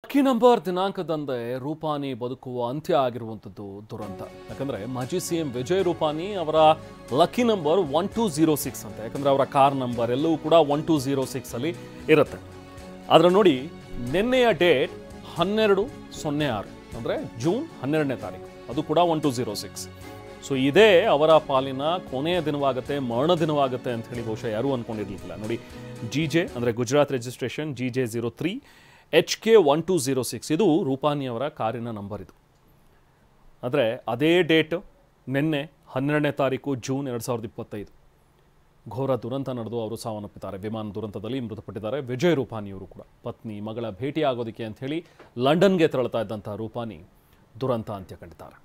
Lucky number ದಿನಾಂಕದಂದೇ Rupani ಬದುಕುವ ಅಂತ್ಯ ಆಗಿರುವಂಥದ್ದು ದುರಂತ. ಯಾಕಂದರೆ ಮಾಜಿ ಸಿ ಎಂ ವಿಜಯ್ ರೂಪಾನಿ ಅವರ ಲಕ್ಕಿ ನಂಬರ್ 1206 ಅಂತ. ಯಾಕಂದರೆ ಅವರ ಕಾರ್ ನಂಬರ್ ಎಲ್ಲವೂ ಕೂಡ 1206 ಅಲ್ಲಿ ಇರುತ್ತೆ. ಆದರೆ ನೋಡಿ, ನಿನ್ನೆಯ ಡೇಟ್ 12/06 ಅಂದರೆ ಜೂನ್ 12ನೇ ತಾರೀಕು, ಅದು ಕೂಡ 1206. ಸೊ ಇದೇ ಅವರ ಪಾಲಿನ ಕೊನೆಯ ದಿನವಾಗುತ್ತೆ, ಮರಣ ದಿನವಾಗುತ್ತೆ ಅಂತ ಹೇಳಿ ಬಹುಶಃ ಯಾರೂ ಅಂದ್ಕೊಂಡಿರಲಿಲ್ಲ. ನೋಡಿ, GJ ಅಂದರೆ ಗುಜರಾತ್ ರಿಜಿಸ್ಟ್ರೇಷನ್ GJ03 HK 1206 ಇದು ರೂಪಾನಿಯವರ ಕಾರಿನ ನಂಬರ್ ಇದು. ಆದರೆ ಅದೇ ಡೇಟ್ ನಿನ್ನೆ 12ನೇ ತಾರೀಕು ಜೂನ್ 2025 ಘೋರ ದುರಂತ ನಡೆದು ಅವರು ಸಾವನ್ನಪ್ಪಿದ್ದಾರೆ. ವಿಮಾನ ದುರಂತದಲ್ಲಿ ಮೃತಪಟ್ಟಿದ್ದಾರೆ ವಿಜಯ್ ರೂಪಾನಿಯವರು ಕೂಡ. ಪತ್ನಿ ಮಗಳ ಭೇಟಿಯಾಗೋದಕ್ಕೆ ಅಂತ ಹೇಳಿ ಲಂಡನ್ಗೆ ತೆರಳುತ್ತಾ ಇದ್ದಂಥ ರೂಪಾನಿ ದುರಂತ ಅಂತ್ಯ ಕಂಡಿದ್ದಾರೆ.